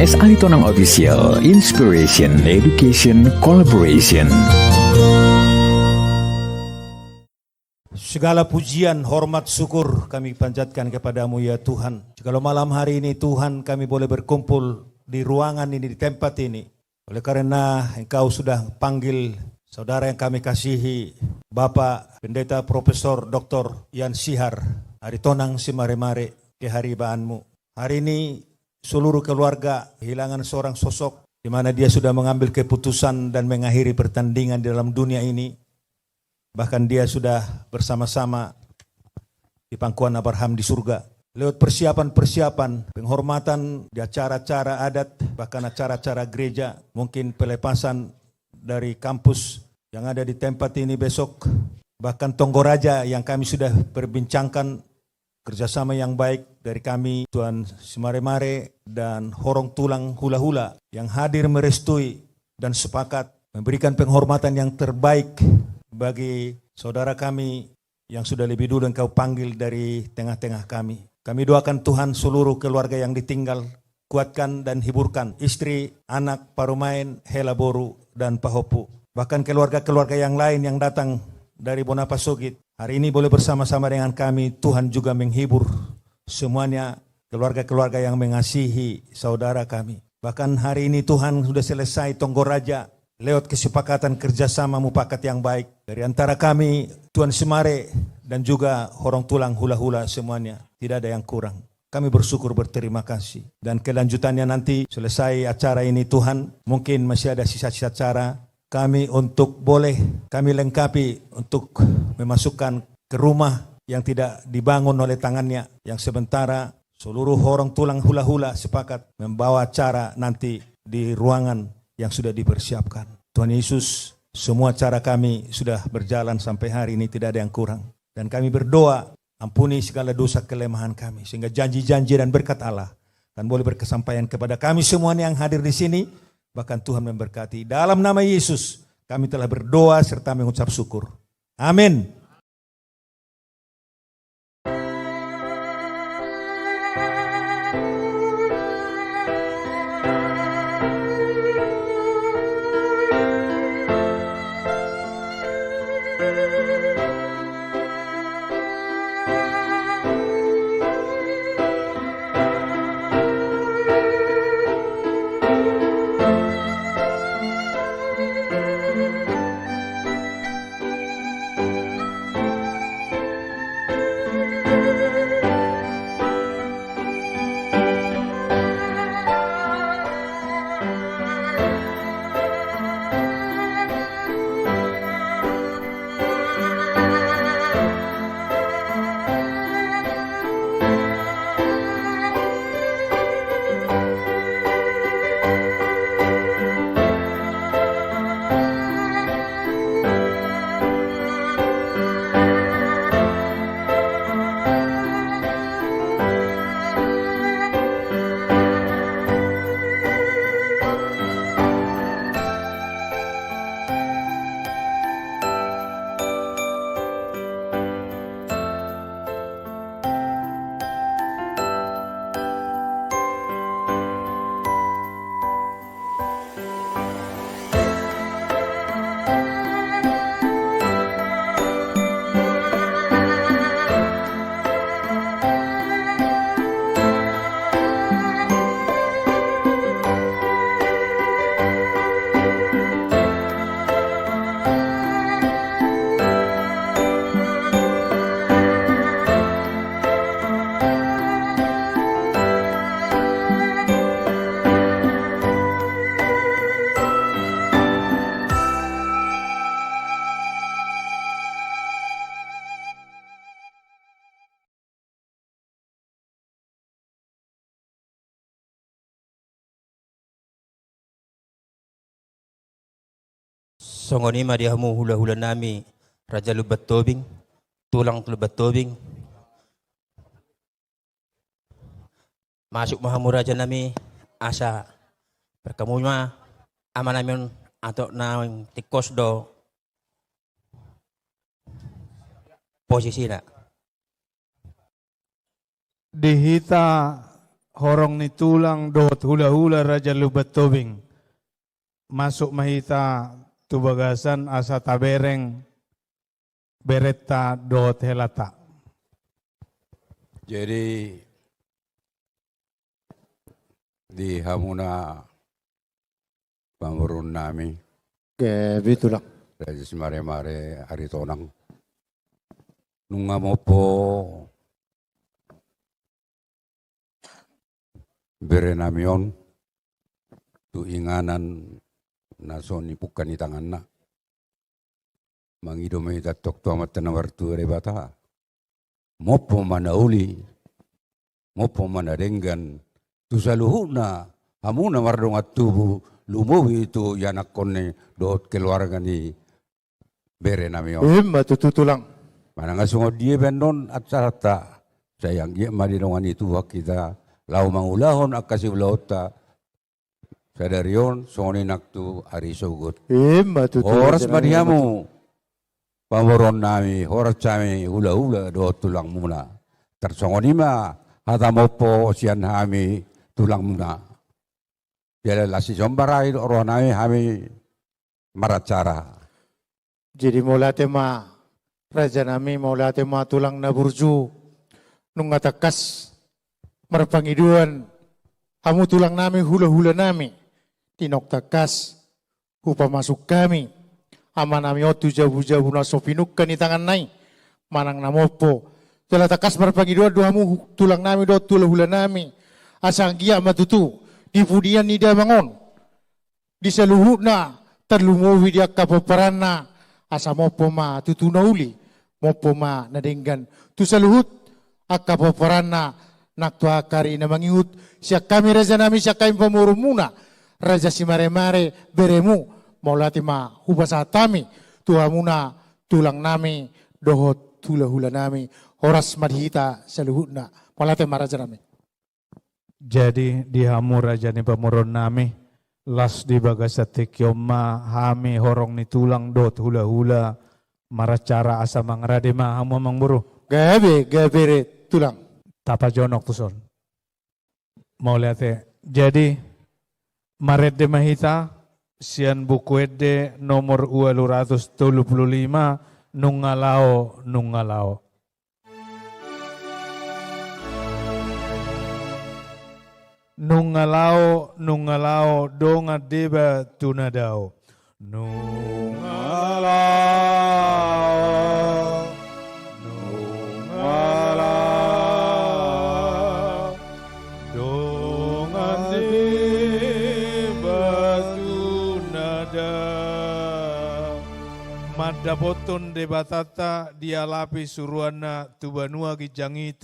podcast Ali Tonang Official, Inspiration, Education, Collaboration. Segala pujian, hormat, syukur kami panjatkan kepadamu ya Tuhan. Kalau malam hari ini Tuhan kami boleh berkumpul di ruangan ini, di tempat ini. Oleh karena Engkau sudah panggil saudara yang kami kasihi, Bapak Pendeta Profesor Dr. Ian Sihar, Ali Tonang Simare-mare, keharibaanmu. Hari ini seluruh keluarga kehilangan seorang sosok di mana dia sudah mengambil keputusan dan mengakhiri pertandingan di dalam dunia ini. Bahkan dia sudah bersama-sama di pangkuan Abraham di surga. Lewat persiapan-persiapan, penghormatan di acara-acara adat, bahkan acara-acara gereja, mungkin pelepasan dari kampus yang ada di tempat ini besok, bahkan Tonggoraja yang kami sudah perbincangkan, kerjasama yang baik dari kami, Tuan Simare-mare dan Horong Tulang Hula-hula yang hadir merestui dan sepakat memberikan penghormatan yang terbaik bagi saudara kami yang sudah lebih dulu Engkau panggil dari tengah-tengah kami. Kami doakan Tuhan seluruh keluarga yang ditinggal, kuatkan dan hiburkan istri, anak, Parumain, Hela Boru, dan Pahopu. Bahkan keluarga-keluarga yang lain yang datang dari Bonapasogit, hari ini boleh bersama-sama dengan kami. Tuhan juga menghibur semuanya, keluarga-keluarga yang mengasihi saudara kami. Bahkan hari ini Tuhan sudah selesai Tonggoraja lewat kesepakatan kerjasama mufakat yang baik dari antara kami, Tuan Simare dan juga Horong Tulang Hula-hula semuanya. Tidak ada yang kurang. Kami bersyukur, berterima kasih. Dan kelanjutannya nanti selesai acara ini Tuhan, mungkin masih ada sisa-sisa acara. Kami untuk boleh kami lengkapi untuk memasukkan ke rumah yang tidak dibangun oleh tangannya, yang sementara seluruh Horong Tulang Hula-hula sepakat membawa acara nanti di ruangan yang sudah dipersiapkan. Tuhan Yesus, semua cara kami sudah berjalan sampai hari ini, tidak ada yang kurang. Dan kami berdoa, ampuni segala dosa kelemahan kami, sehingga janji-janji dan berkat Allah dan boleh berkesampaian kepada kami semuanya yang hadir di sini. Bahkan Tuhan memberkati. Dalam nama Yesus kami telah berdoa serta mengucap syukur. Amin. Songoni madihamu hula-hula nami Raja Lubat Tobing, Tulang Lubat Tobing. Masuk mahamu Raja nami asa berkamuma ama namin atau nang tikos do posisi na. Dihita horong ni tulang dot hula-hula Raja Lubat Tobing. Masuk mahita tubagasan asa tabereng beretta dot helata. Jadi di hamuna pamurun nami Betul lang. Raja Simare-mare Aritonang nunga mo po bere namion tuinganan na soni pukan ni tangan na mangido may tatok to amat na wartu rebata mopo manauli mopo manadenggan tu saluhuna hamuna mardong at tubu lumuwi itu yanak konne doot keluarga ni bere namion Matututo lang. mananga sungod dia benon at sarata sayang dia madinongan itu wak kita lau mangulahon akasi ulauta sadarion soni naktu ari sugut Matututo. horas madiamu pamoron nami horas kami hula-hula do tulang muna tersongonima hata mopo sian hami tulang muna biar lasi sombarai roh nami hami maracara Jadi mula tema Raja nami mula tema tulang na burju nung ngatakas marpangiduan hamu tulang nami hula-hula nami tinok takas hupa masuk kami ama nami otu jabu-jabu na sopinuk ni tangan nai manang namopo telah takas marpangiduan doa hamu tulang nami do hula nami asang gia matutu di pudian ni dia bangun di seluhutna terlumuhi dia kapaparana asa mopo ma tutuna uli mopo ma nadenggan tu seluhut akapaparana naktu akari na mangiut siak kami raja nami siak kami pamurumuna Raja Simare-mare beremu maulati ma hubasatami tuhamuna tulang nami dohot hula-hula nami horas madhita seluhutna maulati ma raja nami. Jadi di hamu Raja ni pamuron nami las di bagasate kioma hami horong ni tulang dot hula-hula maracara asa mangrade ma hamu mangburu Gabere tulang. tapa jonok tuson. Mau lihat jadi maret de mahita sian buku ede nomor 235 nungalao. Nungalao donga deba tunadao. Nungalao donga deba tunadao. Madaboton debatata dialapi suruana tubanua gijangi.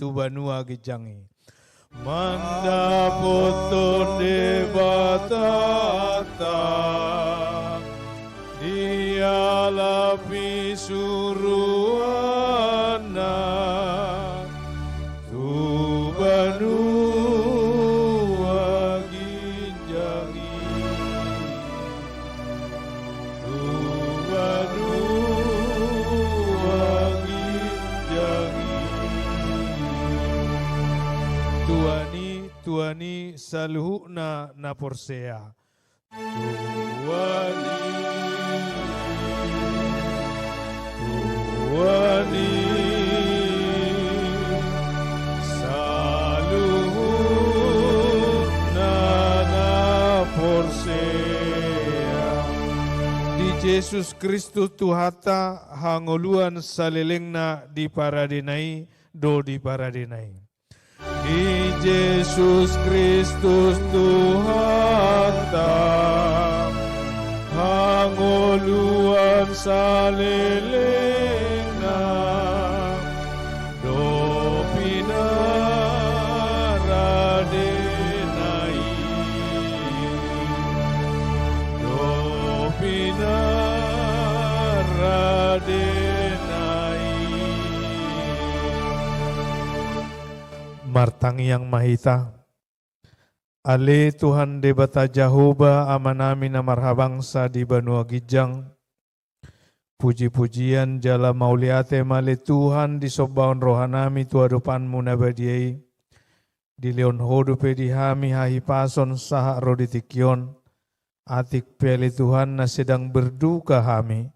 Manda foto de batata dia lapi suruana tu banua gijangi tu banua gijangi Tuani saluhuna na porsea. Tuani saluhuna na porsea. Di Yesus Kristus Tuhata hangoluan salelengna di paradenai do di paradenai. Di Yesus Kristus Tuhata hangoluan salelengna do pinaradenai do pinaradenai. Martangi yang mahita. Ale Tuhan debata Jahoba amanami na marhabangsa di Banua Gijang. Puji-pujian jala mauliate male Tuhan di sobaon rohanami tuadupanmu nabadiai. di leon hodupe di hami hahipason saha roditikion, atik peli Tuhan na sedang berduka hami,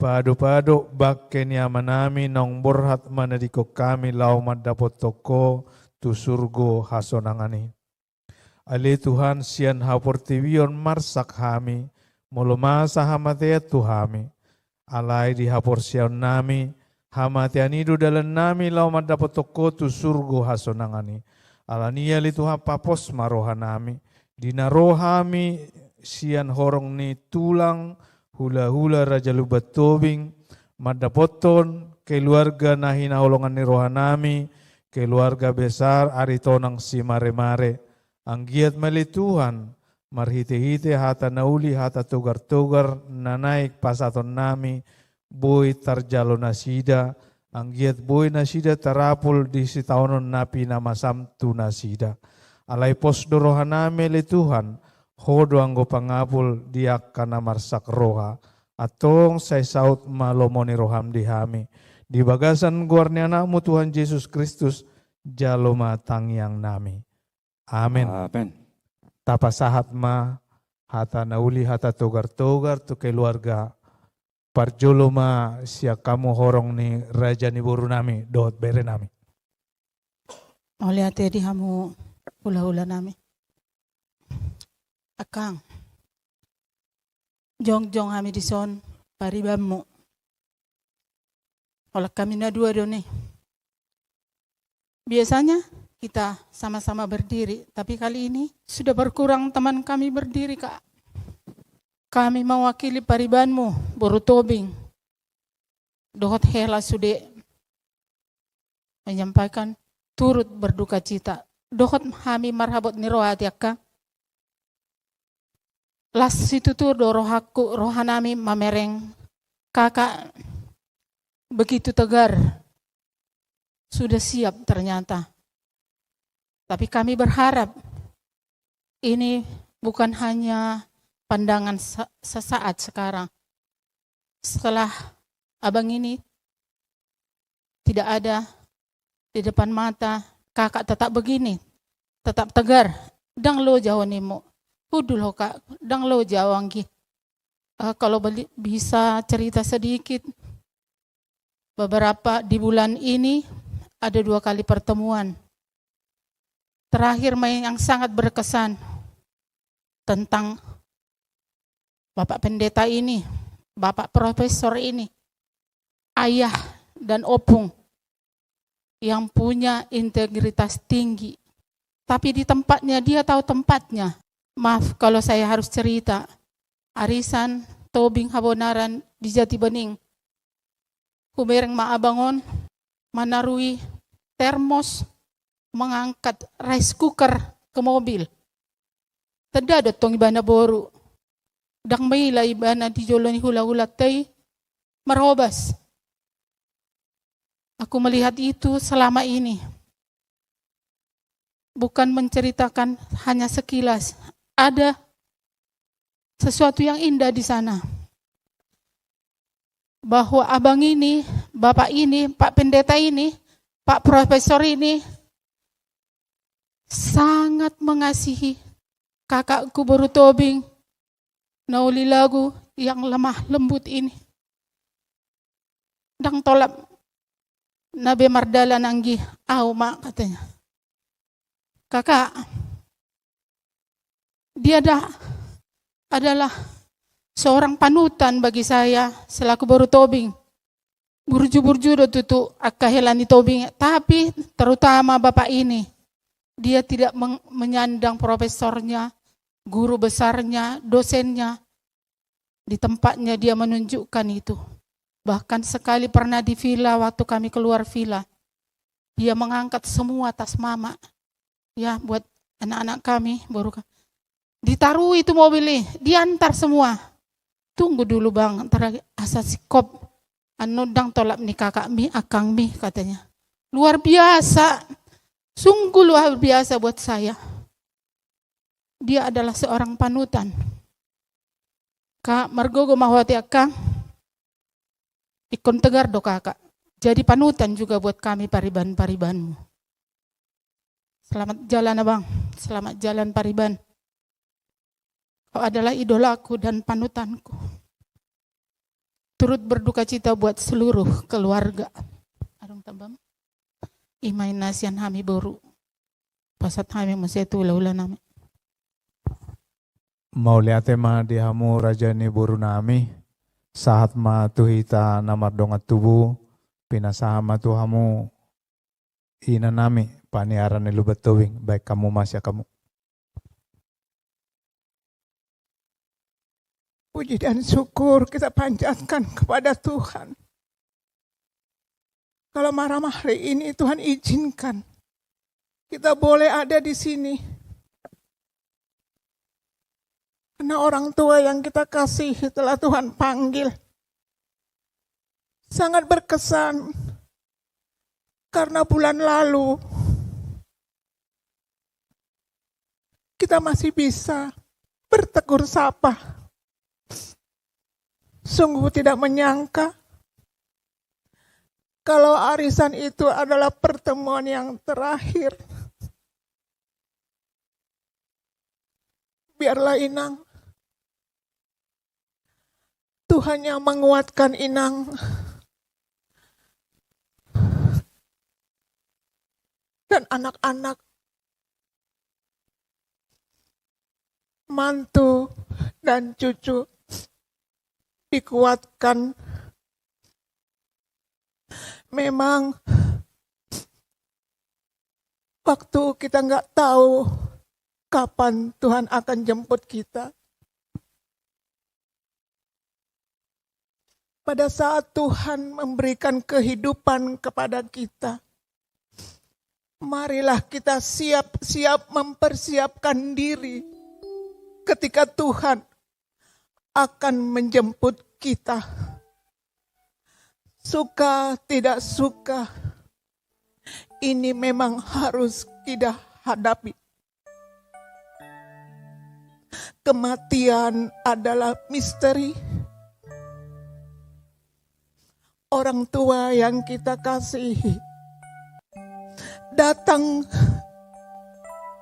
pado-pado bakke niamanami nong borhat manadiko kami laumat dapot toko tu surgo hasonangani. Ali Tuhan sian haportiwion marsak hami, molomasa hamatea tu hami, alai di haporsion nami, hamatian idu dalam nami laumat dapot toko tu surgo hasonangani. Alania li Tuhan papos maroha nami, dinarohami sian horong ni tulang, hula-hula raja lubat tobing, madapoton, keluarga nahina holongan ni rohanami, keluarga besar aritonang si mare-mare, anggiat mali Tuhan, marhite-hite hata nauli hata togar-togar, nanaik pasaton nami, boy tarjalo nasida, anggiat boy nasida tarapul di sitaonon napi nama samtu nasida. Alai pos dorohanami li Tuhan, hodo anggo pangapul diak kana marsak roha, atong say saut malomoni roham dihami. Di bagasan guarni anakmu Tuhan Yesus Kristus, jalo matangyang nami. Amin. Amen. Tapasahat ma, hata nauli hata togar-togar tu keluarga, parjolo ma siya kamu horong ni raja ni buru nami, dohot bere nami. Oleh ate di hamu hula-hula nami. Akang, jong-jong kami di son, paribamu. Oleh kami na dua do nih. Biasanya kita sama-sama berdiri, tapi kali ini sudah berkurang teman kami berdiri, Kak. Kami mewakili paribanmu, Boru Tobing. Dohot hela sude menyampaikan turut berduka cita. Dohot kami marhabot ni rohati Akang. Las situ tuh dorohaku rohanami mamereng kakak begitu tegar, sudah siap ternyata. Tapi kami berharap ini bukan hanya pandangan sesaat sekarang. Setelah abang ini tidak ada di depan mata, kakak tetap begini, tetap tegar. Dang lo jauh nemo. Udul ho Kak, dang lo jawanggi. Kalau bisa cerita sedikit, beberapa di bulan ini ada 2 kali pertemuan. Terakhir main yang sangat berkesan tentang Bapak Pendeta ini, Bapak Profesor ini, ayah dan opung yang punya integritas tinggi. Tapi di tempatnya dia tahu tempatnya. Maaf kalau saya harus cerita, arisan Tobing Habonaran di Jati Bening. Kumereng maabangon, manarui termos, mengangkat rice cooker ke mobil. Teda dotong ibana boru. Dang maila ibana di joloni hula-hula tay, marhobas. Aku melihat itu selama ini. Bukan menceritakan hanya sekilas. Ada sesuatu yang indah di sana. Bahwa abang ini, bapak ini, Pak Pendeta ini, Pak Profesor ini sangat mengasihi kakakku Boru Tobing, nauli lagu yang lemah lembut ini. Dang tolap Nabe Mardala nanggi, mak katanya. Kakak, dia adalah seorang panutan bagi saya selaku Boru Tobing. Burju-burju do tutu akahelani Tobing, tapi terutama bapak ini, dia tidak menyandang profesornya, guru besarnya, dosennya. Di tempatnya dia menunjukkan itu. Bahkan sekali pernah di villa waktu kami keluar villa, dia mengangkat semua tas mama, ya buat anak-anak kami, baru ditaruh itu mobil ini, diantar semua. Tunggu dulu bang, ntar asal sikop, dang tolak nih kakak mi, akang mi katanya. Luar biasa, sungguh luar biasa buat saya. Dia adalah seorang panutan. Kak Margogo mahwati akang, ikon tegar do kakak. Jadi panutan juga buat kami pariban-paribanmu. Selamat jalan abang, selamat jalan Pariban. Kau adalah idolaku dan panutanku. Turut berduka cita buat seluruh keluarga. Arung tambam. Imai nasian hami boru. Pasat hami musetu ula nami. Mau lihat tema di hamu raja ni boru nami. Saat ma tuhita namar dongat tubuh. Pinasahama tu hamu ina nami. Paniaran ni lubat towing. Baik kamu mas ya kamu. Puji dan syukur kita panjatkan kepada Tuhan. Kalau malam hari ini Tuhan izinkan kita boleh ada di sini. Karena orang tua yang kita kasih telah Tuhan panggil. Sangat berkesan karena bulan lalu kita masih bisa bertegur sapa. Sungguh tidak menyangka kalau arisan itu adalah pertemuan yang terakhir. Biarlah Inang, Tuhan yang menguatkan Inang. Dan anak-anak, mantu dan cucu dikuatkan. Memang waktu kita nggak tahu kapan Tuhan akan jemput kita. Pada saat Tuhan memberikan kehidupan kepada kita, marilah kita siap-siap mempersiapkan diri ketika Tuhan akan menjemput kita. Suka tidak suka, ini memang harus kita hadapi. Kematian adalah misteri. Orang tua yang kita kasihi datang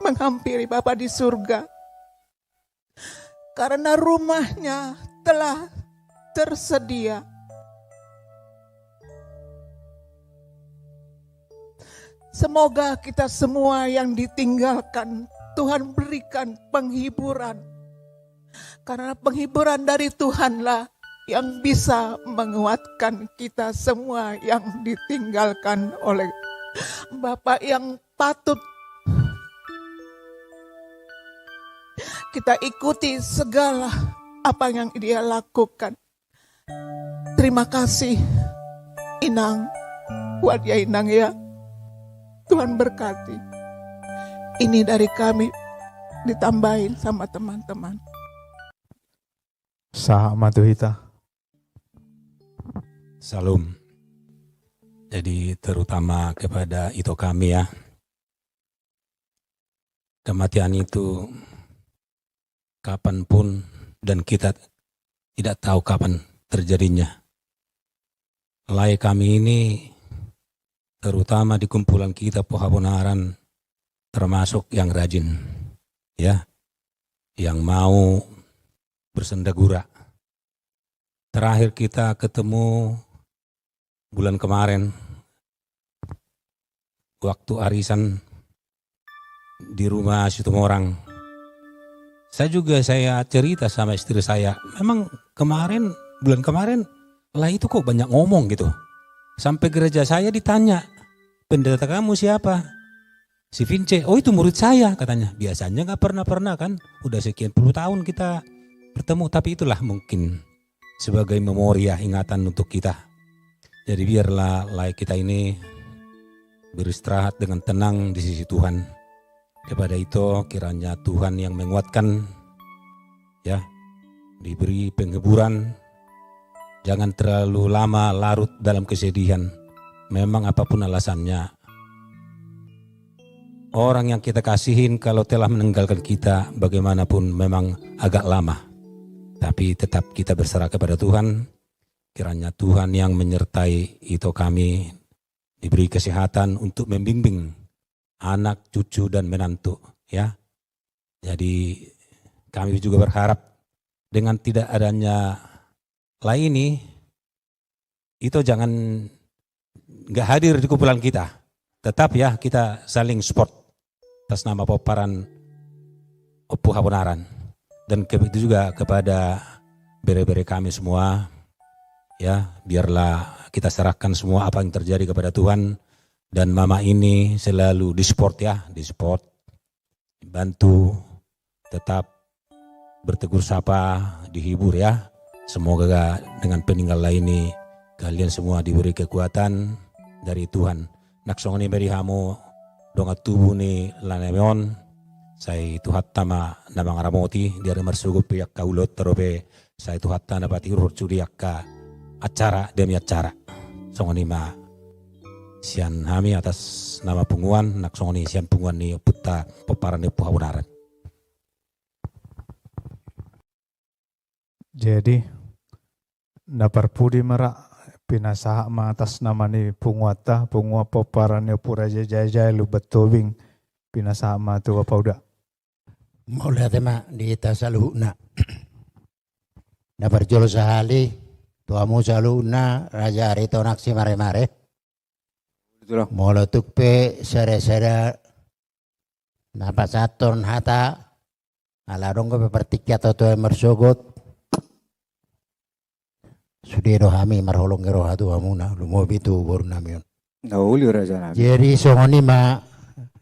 menghampiri Bapa di surga. Karena rumahnya telah tersedia. Semoga kita semua yang ditinggalkan, Tuhan berikan penghiburan. Karena penghiburan dari Tuhanlah yang bisa menguatkan kita semua yang ditinggalkan oleh Bapa yang patut kita ikuti segala apa yang dia lakukan. Terima kasih Inang, buat ya Inang ya. Tuhan berkati. Ini dari kami ditambahin sama teman-teman. Saha tuhita. Salam. Jadi terutama kepada itu kami ya. Kematian itu kapanpun dan kita tidak tahu kapan terjadinya. Lai kami ini terutama di kumpulan kita Pohabonaran termasuk yang rajin ya, yang mau bersendagura. Terakhir kita ketemu bulan kemarin waktu arisan di rumah Situmorang. Saya cerita sama istri saya, memang bulan kemarin lah itu kok banyak ngomong gitu. Sampai gereja saya ditanya, pendeta kamu siapa? Si Vince, oh itu murid saya katanya. Biasanya gak pernah kan, udah sekian puluh tahun kita bertemu. Tapi itulah mungkin sebagai memori ya, ingatan untuk kita. Jadi biarlah kita ini beristirahat dengan tenang di sisi Tuhan. Kepada itu kiranya Tuhan yang menguatkan ya, diberi penghiburan. Jangan terlalu lama larut dalam kesedihan. Memang apapun alasannya. Orang yang kita kasihin kalau telah meninggalkan kita bagaimanapun memang agak lama. Tapi tetap kita berserah kepada Tuhan. Kiranya Tuhan yang menyertai itu kami diberi kesehatan untuk membimbing anak, cucu, dan menantu. Ya, jadi kami juga berharap dengan tidak adanya laini, itu jangan nggak hadir di kumpulan kita. Tetap ya kita saling support atas nama Poparan Opu Habonaran. Dan itu juga kepada bere-bere kami semua, ya biarlah kita serahkan semua apa yang terjadi kepada Tuhan. Dan mama ini selalu disupport ya, disupport, bantu, tetap bertegur sapa, dihibur ya. Semoga dengan peninggalan ini kalian semua diberi kekuatan dari Tuhan. Naksongani beri hamu donga tubuh ni lanemeon. Saya Tuhan tama namang ramoti dari marsugo piak kaulot terobe. Saya Tuhan tana pati urut cudiak ka acara demi acara. Songoni ma sian hami atas nama punguan naksongoni sian punguan ni puta Poparan ni Habonaran. Jadi dapar pudi merak pinasaha ma atas nama ni punguata pungua Poparan ni Puraja Jaya lu betobing pinasaha ma tu apa udah. Mulai tema di tasaluna. Dapar jolo sahali tuamu saluna raja arito naksi mare-mare. Molo tukpe sere-sere napasaton hata alarong ko pepertikya atau tuwe mersogot sudiro hami marholong kero hatu hamuna lumobi tu baru namion. Nauli raja nabi. Jadi songoni ma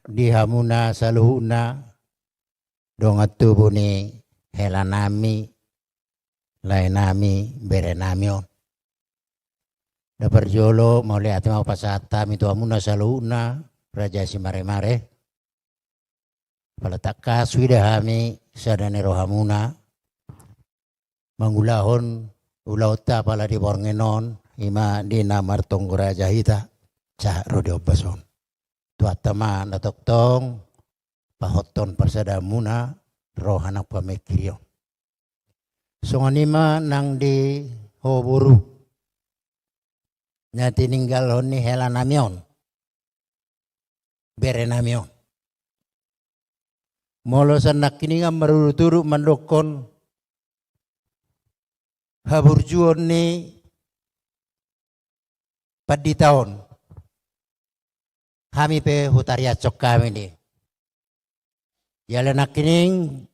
di hamuna saluhuna dong atubu ni helanami lainami berenamion. Dapar jolo mau lihat mau pasata mitu amuna saluna raja si mare-mare. Pala takas wida hami sadane rohamuna mangulahon ulauta pala di borngenon ima di namar tonggo raja hita cah rode obason. Tuatama natoktong pahoton persadamuna rohanak pamekirion. Songonima nang di hoburu. Nya tininggal honi helanamion. Berenamion. Molo sanak kini nga maruruturu mandokon haburjuon ni padi tahun. Kami pe hutariacok kami ni. Yalan kining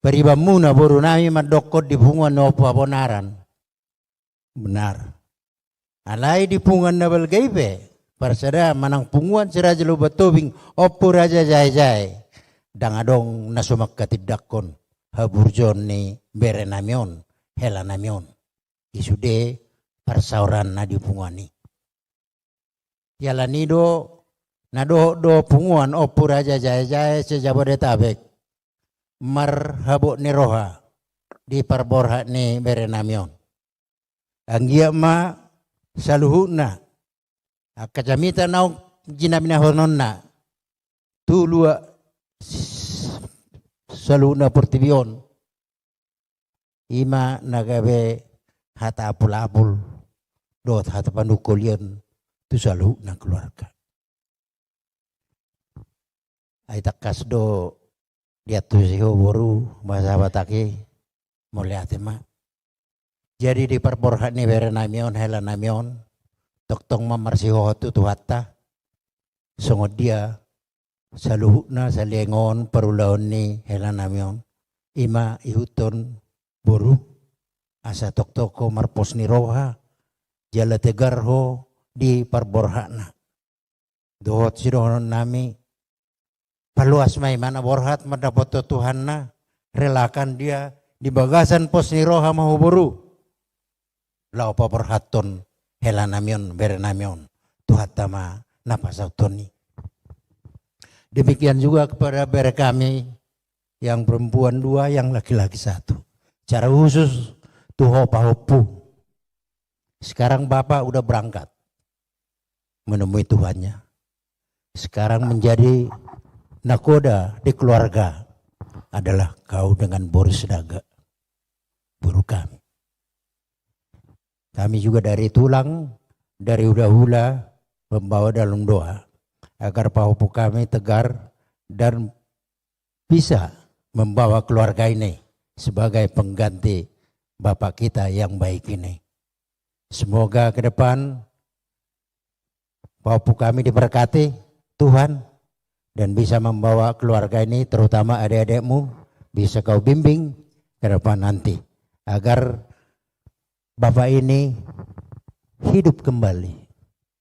peribamuna boru nami mandokon di bunga nopo Habonaran. Benar. Alai di pungan nabal gaibe, parsada manang punguan si Raja Lubatobing, opo Raja Jai-Jai, dangadong nasumak katidakon, haburjon ni berenamion, helanamion, isude parsauran na di punguan ni. Yalanido, nado do punguan opo Raja Jai-Jai sejabodetabek, marhabok ni roha, di parborha ni berenamion. Anggia ma, saluhuna kacamita nau jinamina hononna tulua saluhuna portibion ima nagabe hata apul-apul dot hata pandukulian tu saluhuna keluarga ay takas do diatu siho boru bahasa bataki moliate ma. Jadi di perborhat ni berenamion helanamion toktong mamarsiho tu tuhata songod dia saluhuna salengon perulaon ni helanamion ima ihuton boru asa toktoko marpos ni roha jala tegarho di perborhatna dohot sidohon nami paluas may mana borhat madapat Tuhan na relakan dia di bagasan pos ni roha mahu boru. Lau paperhaton helanamion berenamion tuhatama napasautoni. Demikian juga kepada bere kami yang perempuan 2 yang laki-laki 1. Cara khusus tuho pahopu. Sekarang Bapak udah berangkat menemui Tuhannya. Sekarang menjadi nakoda di keluarga adalah kau dengan Boris Daga, buru kami. Kami juga dari tulang, dari hula-hula, membawa dalam doa. agar pahupu kami tegar dan bisa membawa keluarga ini sebagai pengganti Bapak kita yang baik ini. Semoga ke depan pahupu kami diberkati Tuhan dan bisa membawa keluarga ini, terutama adik-adikmu, bisa kau bimbing ke depan nanti agar Bapak ini hidup kembali.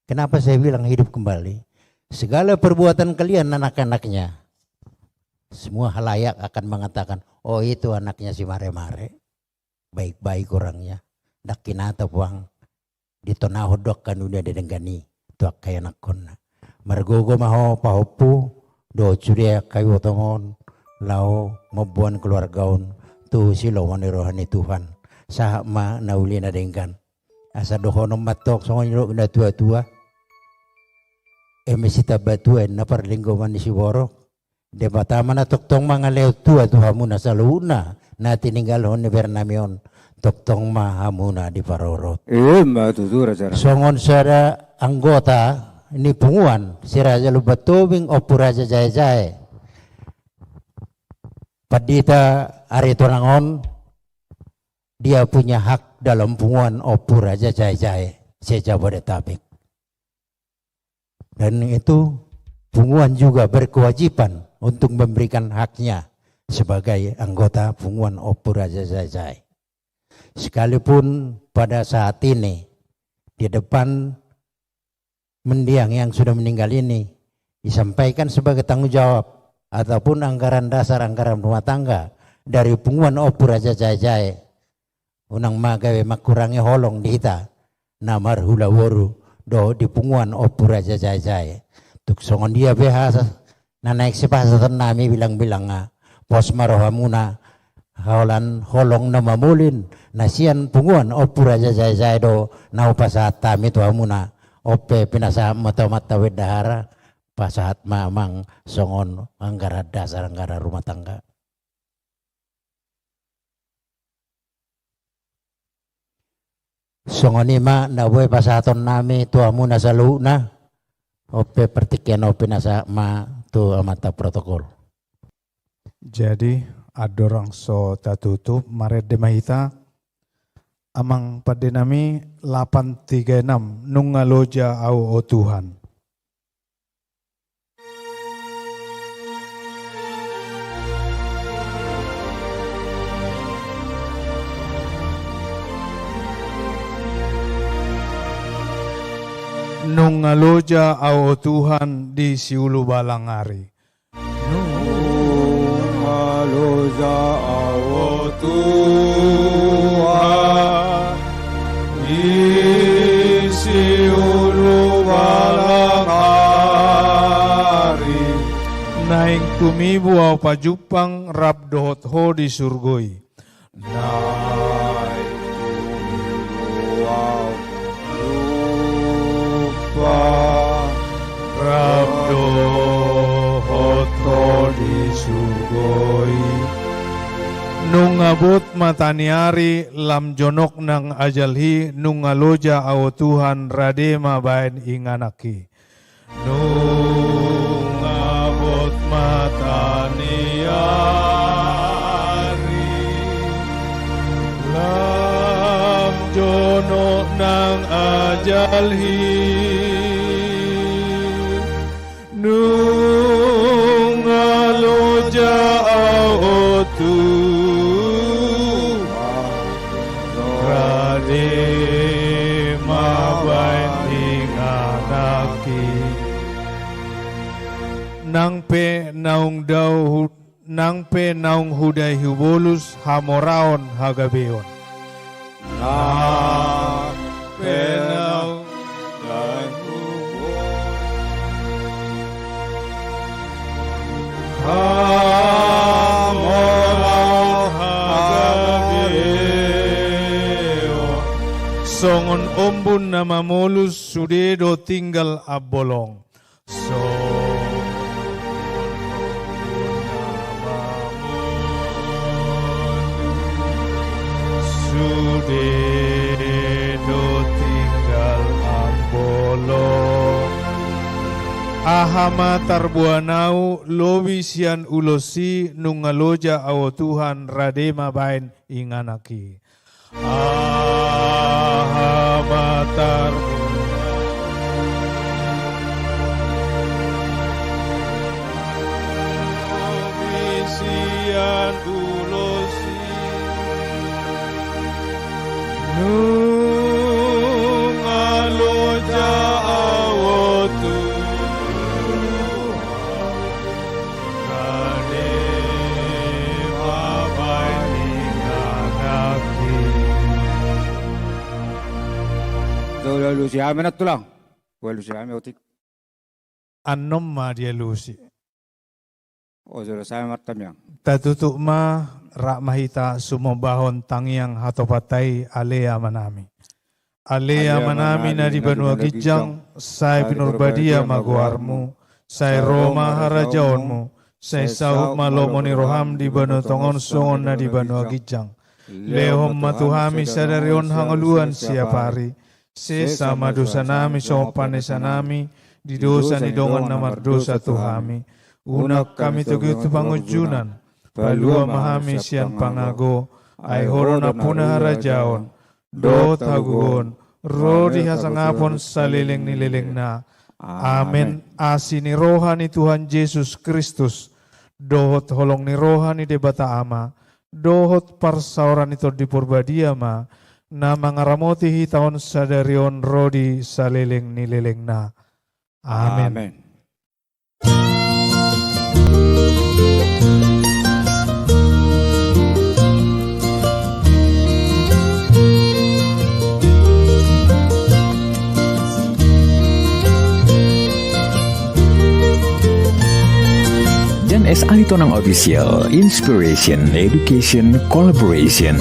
Kenapa saya bilang hidup kembali? Segala perbuatan kalian anak-anaknya, semua halayak akan mengatakan, oh itu anaknya si Mare-Mare, baik-baik orangnya. Dak kinata puang ditonahodok kan udah didenggani tuak kaya nakon. Margogo maho pahopu do curia kayu otomon lao mabuan keluargaon tu silo rohani Tuhan sahma nauli na denggan asa dohonom matok songonyo na tua-tua emisita batuen na parlinggo man si borok de batama na toktong mga leo tua tuhamuna sa luna na tininggalhon ni Bernamion toktong mahamuna di parorot songon sada anggota ini punguan si Raja Lubatobing opu Raja Jaya-Jaya padita ari tonangon dia punya hak dalam punguan opu Raja Jaya-Jaya se-Jabodetabek. Dan itu punguan juga berkewajiban untuk memberikan haknya sebagai anggota punguan opu Raja Jaya-Jaya. Sekalipun pada saat ini di depan mendiang yang sudah meninggal ini disampaikan sebagai tanggung jawab ataupun anggaran dasar anggaran rumah tangga dari punguan opu Raja Jaya-Jaya unang magawe makurangi holong dita namar hula woru do di punguan opu Raja Jaya-Jaya tuk songon dia behasa na naik sepasatan nami bilang-bilang nga pos marohamuna haulan holong na mamulin nasian punguan opu Raja Jaya-Jaya do na upasat tami tuamuna ope pinasa mata-mata wedahara pasahat mamang songon anggaran dasar anggaran rumah tangga. Songon ima nawe pasahaton nami tuamu nasa luna ope pertikian ope nasa ma tu amata protokol. Jadi adorang so tatutup maret demahita amang padenami 836 nungaloja au o Tuhan. Nungaloja au o Tuhan di siulu balangari. Nungaloja au o Tuhan isi ulu balangari naing tumibu au pajupang rab dohot ho di surgoi naik tumibu au lupa rab dohot ho di surgoi nung abot mataniari lam jonok nang ajalhi nung aloja au Tuhan radema baen inganaki nung abot mataniari lam jonok nang ajalhi nung aloja au Tuhan nang pe naung hudai hubolus hamoraon hagabeon nang pe naung hudai hamoraon hagabeon songon ombun nama molus sudedo tinggal abolong sudedo tinggal abolong Ahama tarbuanau lowi sian ulosi nungaloja awo Tuhan radema bain inganaki. Ahama lowi sian ulosi nungaloja awo Tuhan. Lalu si amin at tulang. Walu si amin otik. Anom ma dia lusi. O sudah saya matam yang. Tatutuk ma rak mahita sumobahon tangiang hatopatai alea manami. Alea manami na di Banua Gijang, sai pinurbadia maguarmu, sai Roma harajaonmu, sai sauk malomoni roham di Banu Tongon songon na di Banua Gijang. Lehom matuhami sadarion hangoluan siap hari. Sesama dosa nami sopan desa nami, di dosa ni dongan namar dosa tuhami. Unak kami tugitu pangujunan, palua mahami sian pangago, ai horona puna harajaon, do tagugon, rodi hasangapon saliling nililing na. Amin. Asini rohani Tuhan Yesus Kristus, dohot holong ni rohani debata ama, dohot parsauran itu di purbadia ma, na mangaramoti hitahon sadarion rodi saliling nililing na. Amin. Amin. Jan S. Aritonang Official, Inspiration, Education, Collaboration.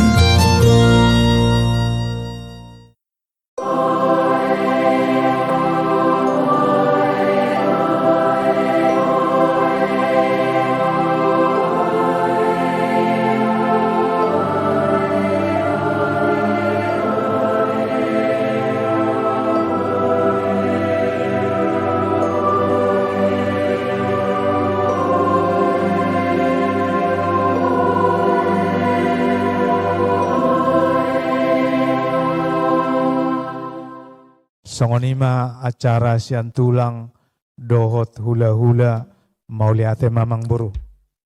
Songonima acara sian tulang dohot hula-hula mauliate mamang buru.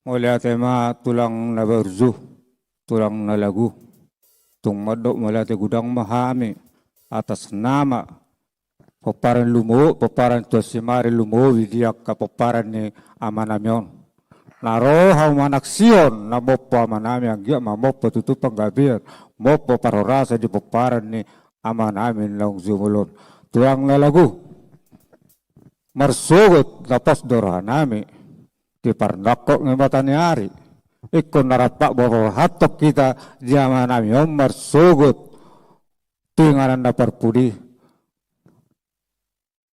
Mulai tema tulang na berzu, tulang na lagu. Tung madok mulai gudang mahami atas nama peparan lumo, peparan tuasimari lumo widiak ka peparan ni amanamyon. Naro hau manaksion na mopo amanami ang gia mamopo tutupang gabian, mopo parorasa di peparan ni amanamin lang zumulon. Tulang na lagu, marsugot lapas dorhanami, di parnakok ng mata ni Ari. Ikon narapak bahwa hatok kita zaman nami om marsugot, tinganan na parpudi.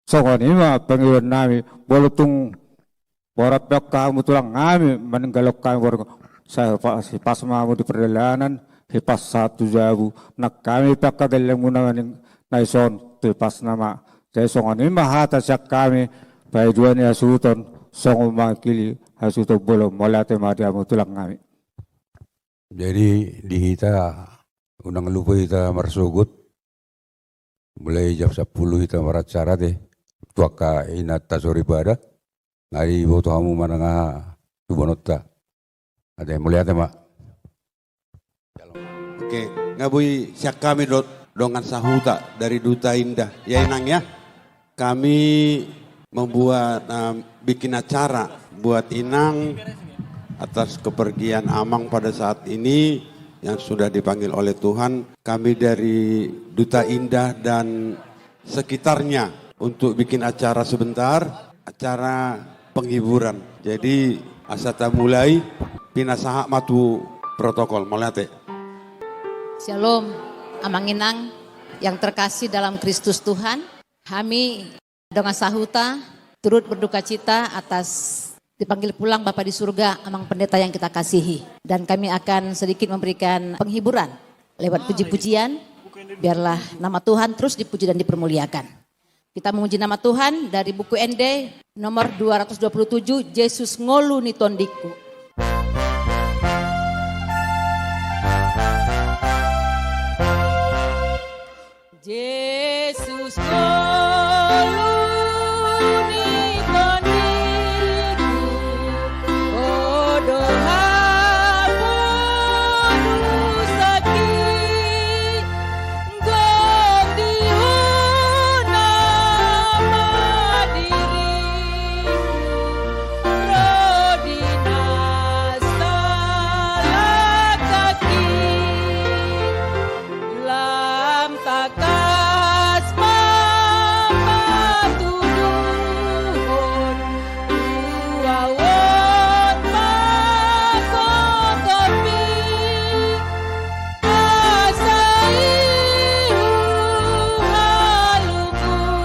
So kanima pangiwan nami, bolotong borapyak kamu tulang ngami, manenggalok kami borong saya hipas mamu di perjalanan, hipas satu jabu, nak kami pakagalang muna ng naison. Pas nama saya songon ini mahata siak kami pai dua ni asuton songon makili asuton belum molate madiamu tulang kami. Jadi di kita unang lupa kita marsugut mulai jam 10 kita maracara deh tuaka inat tasori pada nari boto kamu mananga tubonota ada yang mulai ada mak. Oke, ngabui siak kami dongan sahuta dari Duta Indah. Ya Inang ya, kami membuat bikin acara buat Inang atas kepergian Amang pada saat ini yang sudah dipanggil oleh Tuhan. Kami dari Duta Indah dan sekitarnya untuk bikin acara sebentar, acara penghiburan. Jadi asata mulai pinasaha matu protokol molate. Shalom. Amang Inang yang terkasih dalam Kristus Tuhan, kami dengan sahuta turut berduka cita atas dipanggil pulang Bapa di surga Amang Pendeta yang kita kasihi. Dan kami akan sedikit memberikan penghiburan lewat puji-pujian, biarlah nama Tuhan terus dipuji dan dipermuliakan. Kita memuji nama Tuhan dari buku ND nomor 227, Yesus ngolu ni tondiku. Yesus ngolu ni tondiku, odoha bodu sakit, gondiuna madiriku, rodina salah kaki, lam takas mama tuduhun, uawon makotopi, asaiu halukukon,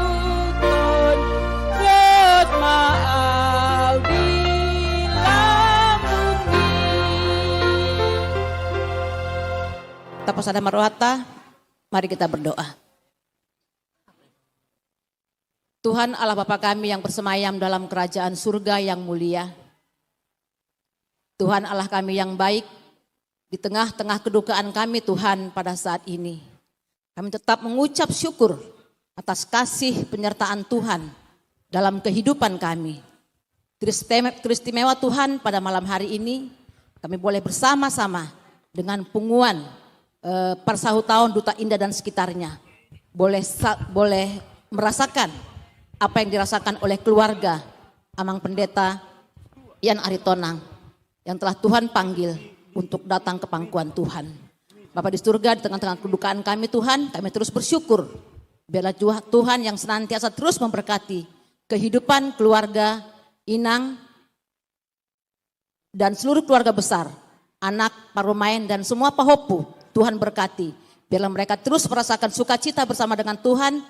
rot maau di lambungi. Tapos ada marwata, mari kita berdoa. Tuhan Allah Bapa kami yang bersemayam dalam kerajaan surga yang mulia. Tuhan Allah kami yang baik, di tengah-tengah kedukaan kami Tuhan pada saat ini. Kami tetap mengucap syukur atas kasih penyertaan Tuhan dalam kehidupan kami. Teristimewa Tuhan pada malam hari ini, kami boleh bersama-sama dengan punguan persahut tahun Duta Indah dan sekitarnya. Boleh merasakan apa yang dirasakan oleh keluarga Amang Pendeta Ian Aritonang yang telah Tuhan panggil untuk datang ke pangkuan Tuhan. Bapa di surga, di tengah-tengah kedukaan kami Tuhan, kami terus bersyukur. Biarlah Tuhan yang senantiasa terus memberkati kehidupan keluarga Inang dan seluruh keluarga besar, anak, parumain dan semua pahopu. Tuhan berkati. Biarlah mereka terus merasakan sukacita bersama dengan Tuhan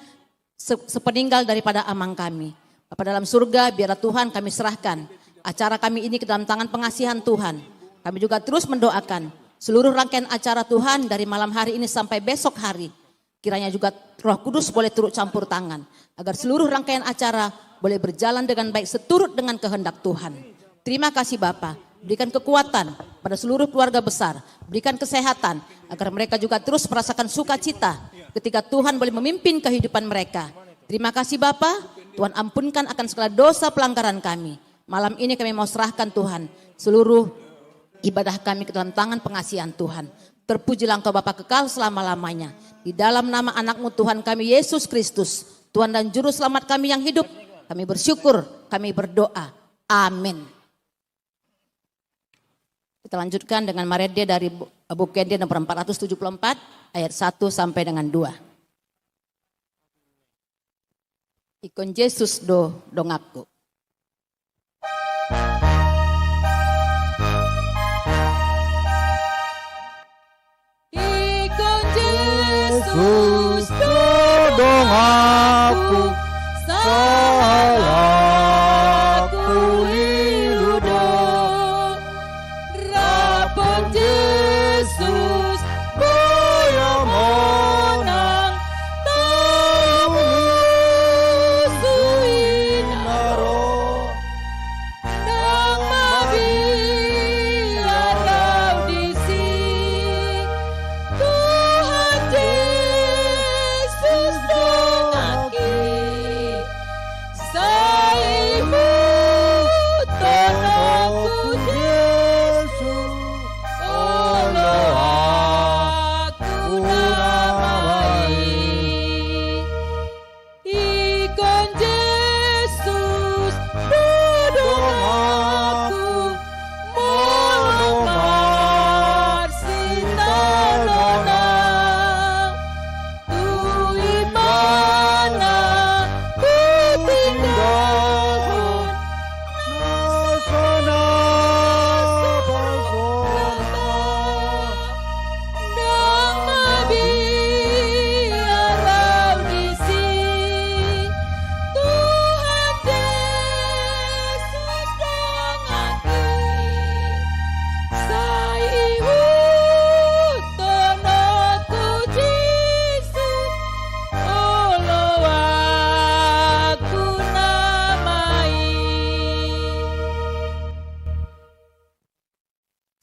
sepeninggal daripada amang kami. Bapa dalam surga, biarlah Tuhan kami serahkan acara kami ini ke dalam tangan pengasihan Tuhan. Kami juga terus mendoakan seluruh rangkaian acara Tuhan dari malam hari ini sampai besok hari. Kiranya juga Roh Kudus boleh turut campur tangan, agar seluruh rangkaian acara boleh berjalan dengan baik seturut dengan kehendak Tuhan. Terima kasih Bapa, berikan kekuatan pada seluruh keluarga besar, berikan kesehatan, agar mereka juga terus merasakan sukacita ketika Tuhan boleh memimpin kehidupan mereka. Terima kasih Bapa, Tuhan ampunkan akan segala dosa pelanggaran kami. Malam ini kami mau serahkan Tuhan seluruh ibadah kami ke dalam tangan pengasihan Tuhan. Terpujilah Engkau Bapa kekal selama-lamanya. Di dalam nama anak-Mu Tuhan kami Yesus Kristus, Tuhan dan Juru Selamat kami yang hidup, kami bersyukur, kami berdoa. Amin. Kita lanjutkan dengan Marede dari buku ND nomor 474 ayat 1 sampai dengan 2. Ikon Yesus dongakku. Ikon Yesus dongakku, salah kuliludo, rapor Yesus boyamonang, tahu suin naro, nang mabila kau disi, Tuhan Yesus dongaki,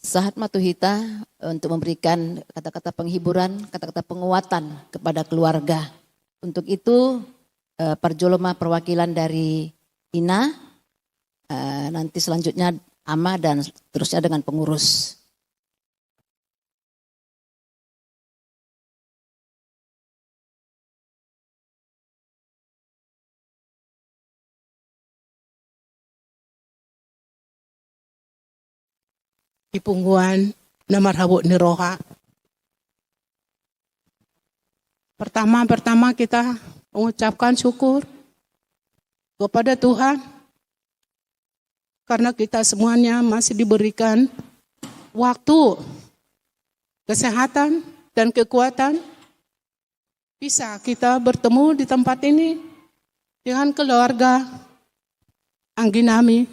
Sahat Matuhita untuk memberikan kata-kata penghiburan, kata-kata penguatan kepada keluarga. Untuk itu perjoloma perwakilan dari Ina, nanti selanjutnya Ama dan terusnya dengan pengurus. Ipungguan namar habuk ni roha. Pertama kita mengucapkan syukur kepada Tuhan karena kita semuanya masih diberikan waktu, kesehatan dan kekuatan bisa kita bertemu di tempat ini dengan keluarga Angginami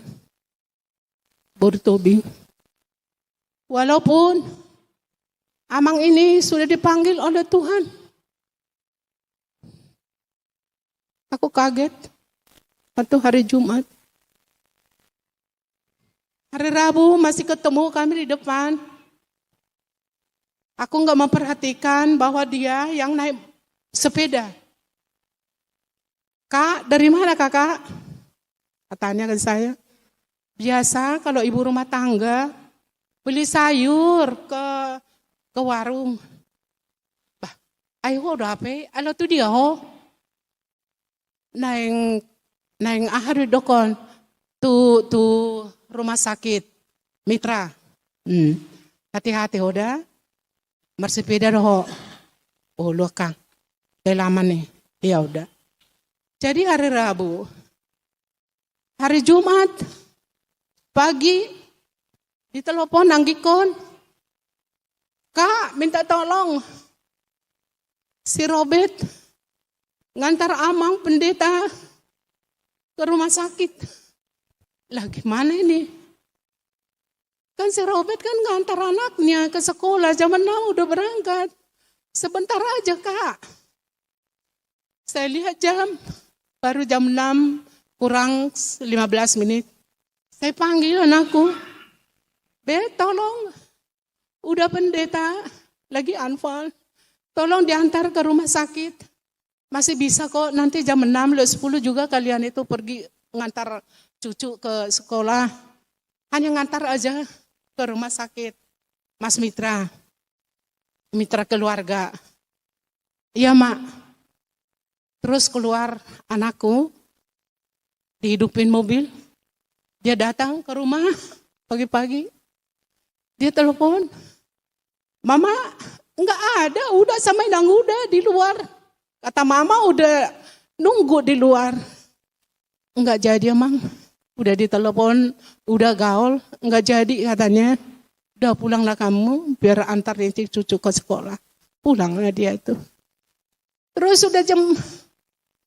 Borutobing. Walaupun Amang ini sudah dipanggil oleh Tuhan. Aku kaget waktu hari Jumat. Hari Rabu masih ketemu kami di depan. Aku nggak memperhatikan bahwa dia yang naik sepeda. Kak, dari mana kakak? Katanya ke saya. Biasa kalau ibu rumah tangga beli sayur ke warung. Bah, ayo udah apa? Alo tu dia ho. Naing ahari dokon tu rumah sakit Mitra. Hati-hati udah. Bersepeda doh. Oh lu Kang. Udah lama nih. Ya udah. Jadi hari Rabu. Hari Jumat pagi ditelepon Anggikon. Kak, minta tolong. Si Robert ngantar Amang pendeta ke rumah sakit. Lah gimana ini? Kan si Robert kan ngantar anaknya ke sekolah, jam 6 udah berangkat. Sebentar aja Kak. Saya lihat jam, baru jam 6 kurang 15 menit. Saya panggil anakku. Tolong, udah pendeta lagi anfal, tolong diantar ke rumah sakit. Masih bisa kok, nanti jam 6, 10 juga kalian itu pergi ngantar cucu ke sekolah. Hanya ngantar aja ke rumah sakit. Mas Mitra keluarga. Iya Mak. Terus keluar anakku, dihidupin mobil. Dia datang ke rumah pagi-pagi. Dia telepon, Mama enggak ada, udah sama Inang udah di luar. Kata Mama udah nunggu di luar. Enggak jadi Emang, udah ditelepon, udah gaul, enggak jadi katanya. Udah pulanglah kamu, biar antar cucu ke sekolah. Pulanglah dia itu. Terus udah jam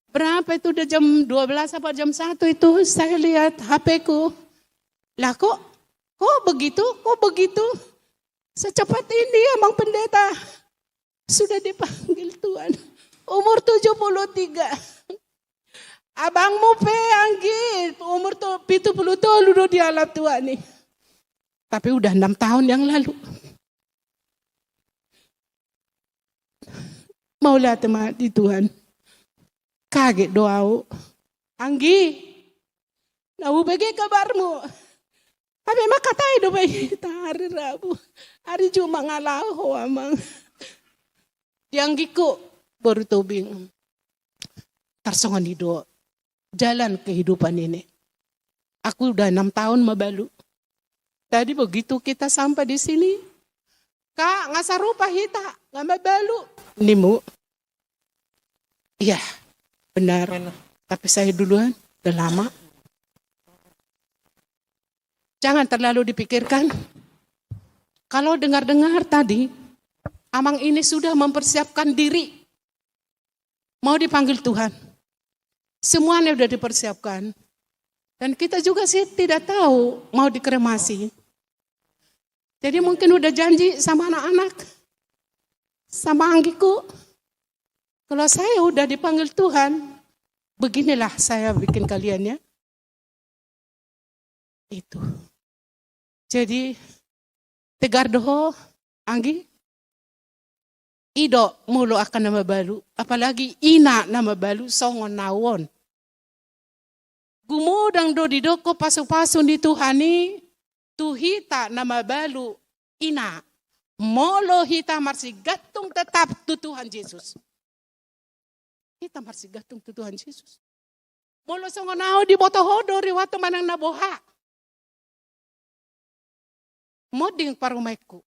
berapa itu, udah jam 12 apa jam 1 itu saya lihat HP-ku. Lah kok begitu? Secepat ini Amang pendeta sudah dipanggil Tuhan. Umur 73. Abangmu Anggi, umur 70 tahun udah di alam Tuhan nih. Tapi udah 6 tahun yang lalu. Maulah teman di Tuhan. Kaget doa. Anggi, nahu bagi kabarmu. Tapi mak katai do bayi hari Rabu, hari Jumat ngalahu Amang. Yang giku baru tobing. Tarsongan hidup, jalan kehidupan ini. Aku udah 6 tahun mabalu. Tadi begitu kita sampai di sini, Kak ngasar rupa hita, nggak mabalu. Nimu, iya benar. Tapi saya duluan, udah lama. Jangan terlalu dipikirkan. Kalau dengar-dengar tadi, Amang ini sudah mempersiapkan diri. Mau dipanggil Tuhan. Semuanya udah dipersiapkan. Dan kita juga sih tidak tahu mau dikremasi. Jadi mungkin udah janji sama anak-anak. Sama Anggiku. Kalau saya udah dipanggil Tuhan, beginilah saya bikin kalian ya. Itu. Jadi tegar doho, anggi. Ido mulo akan nama balu, apalagi ina nama balu songon nawon. Gumudang do di doko pasu-pasu di Tuhani, tuhita nama balu ina. Molo hita marsi gatung tetap tu Tuhan Yesus. Hita marsi gatung tu Tuhan Yesus. Molo songon nao di botohodo riwato manang naboha. Moding parumaiku.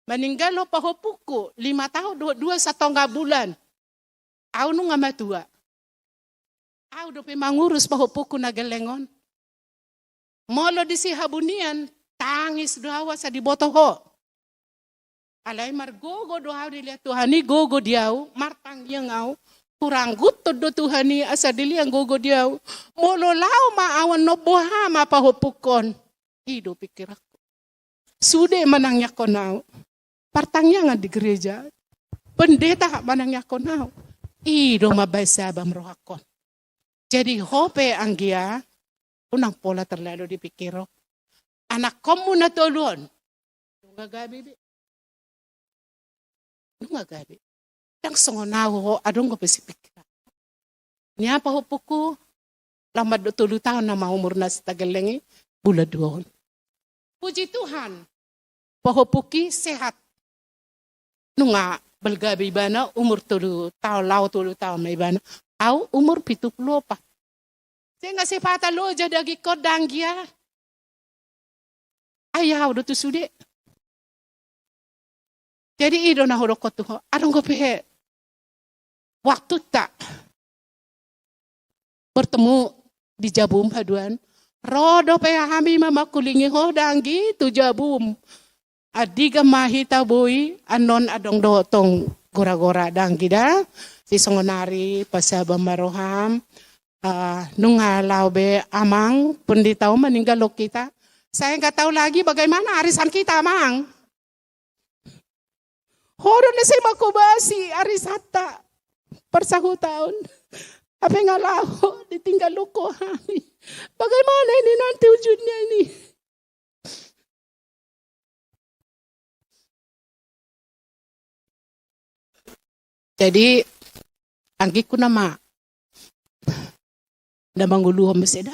Meninggalo pahopuku 5 tahun 2,5 bulan. Au nu ngamatua. Au dope mangurus pahopuku nagalengon. Molo di sihabunian tangis doawa sa di botoho. Alay margogo doa dilihat Tuhani gogo diau martang yang au kurang gutod do Tuhani asa diliang gogo diau. Molo lao maawan no boha ma pahopukon. Ido pikir aku. Sude manangnya konau. Partangnya nga di gereja. Pendeta manangnya konau. Ido mabasa bamrohakon. Jadi hope anggia, unang pola terlalu dipikiro. Anak kamu na tolon. Nunga gabi. Nunga gabi. Yang songonaw ho, adong ko pesipikira. Niya pa hupuku, lamad do 3 tahun na maumur na sa Tagalengi, bula doon. Puji Tuhan, pahupuki sehat. Nunga balgabi bana, umur 3 tahun, lao 3 tahun may bana. Au umur 70 pa. Saya nga si patalo jadi ko danggia. Ayaw do tu sude. Jadi ido na hurok ko tuho. Adong ko pehe. Waktu tak bertemu di Jabum haduan. Rodo pehe hami mama kulingi ho danggi tu Jabum. Adiga mahita bui anon adong dotong gora-gora danggi da. Si songonari pasaba maroham. Nung halaw be amang penditao meninggal lo kita. Saya nggak tahu lagi bagaimana arisan kita amang. Horon na saya makubasi arisata persahu tahun. Apa yang ngalaho ditinggal luko kami. Bagaimana ini nanti wujudnya ini? Jadi anggiku nama mangulu meseda.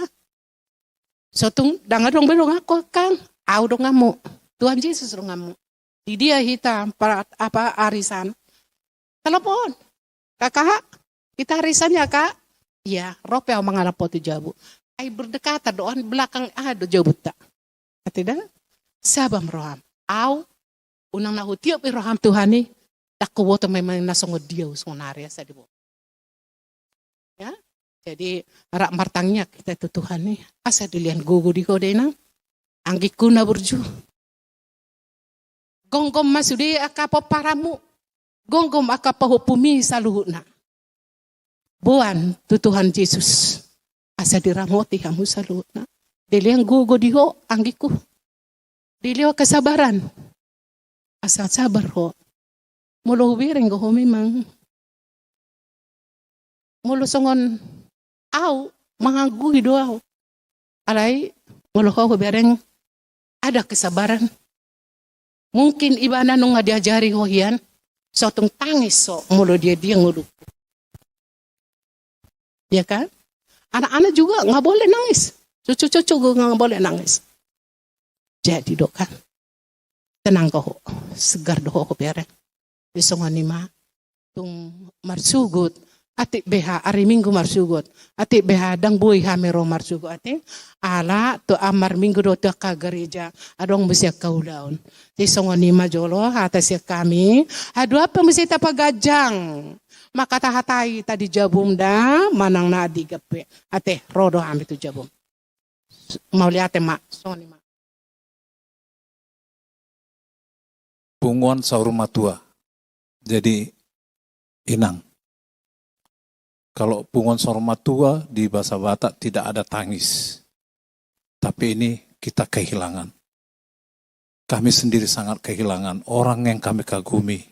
Sotung dangan dong belong aku kang, au dong ngamu. Tuhan Yesus dong ngamu. Di dia hitam para apa arisan. Telepon. Kakak, kita arisannya kak? Iya, rope yang mengarap potu jabu. Ai berdekatan doan belakang ada jabu tak. Tidak? Sabam roham. Au unang nahu tiap roham Tuhani. Aku woto memang nasongo dia sonari asa dibo. Ya. Jadi rak martangnya kita itu Tuhan nih. Asa dilian gugu di kodena. Anggiku na burju. Gonggom masudi akapo paramu. Gonggom akapo hupumi saluhuna. Buan tu Tuhan Yesus. Asa diramoti kamu saluhuna. Dilian gugu di ho anggiku. Dilian kesabaran. Asa sabar ho. Mulo hubiring ko memang. Mulo songon au mangagui doa. Alay mulo ko hubiring ada kesabaran. Mungkin ibana nung diajari ho hian sotong tangis so mulo dia nguduk. Ya kan? Anak-anak juga nggak boleh nangis. Cucu-cucu juga nggak boleh nangis. Jadi dok kan. Tenang ko segar doho ko biaran. Isongan nima tung marsugut ati beha hari minggu marsugut ati beha dang boy hamero marsugut ati ala tu amar minggu do tu ka gereja adong besia kaulaun isongan nima jolo atas ya kami adu apa mesti tapagajang maka tahatai tadi jabum da manang na di gape ate rodo ami tu jabum mau lihat mak songan nima Punguan saurumatua. Jadi inang. Kalau punguan saurumatua di bahasa Batak tidak ada tangis. Tapi ini kita kehilangan. Kami sendiri sangat kehilangan orang yang kami kagumi.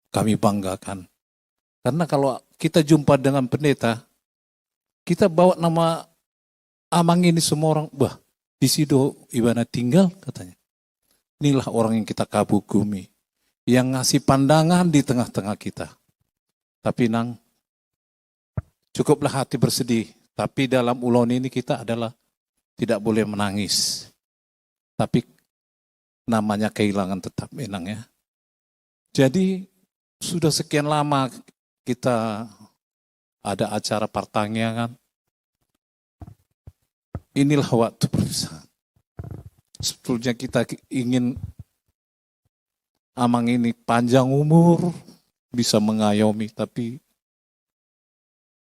Kami banggakan. Karena kalau kita jumpa dengan pendeta, kita bawa nama Amang ini semua orang, wah Di situ Ibana tinggal katanya. Inilah orang yang kita kagumi, yang ngasih pandangan di tengah-tengah kita. Tapi Nang, cukuplah hati bersedih. Tapi dalam ulon ini kita adalah tidak boleh menangis. Tapi namanya kehilangan tetap Nang ya. Jadi sudah sekian lama kita ada acara pertanyaan. Inilah waktu perpisahan. Sebetulnya kita ingin Amang ini panjang umur, bisa mengayomi, tapi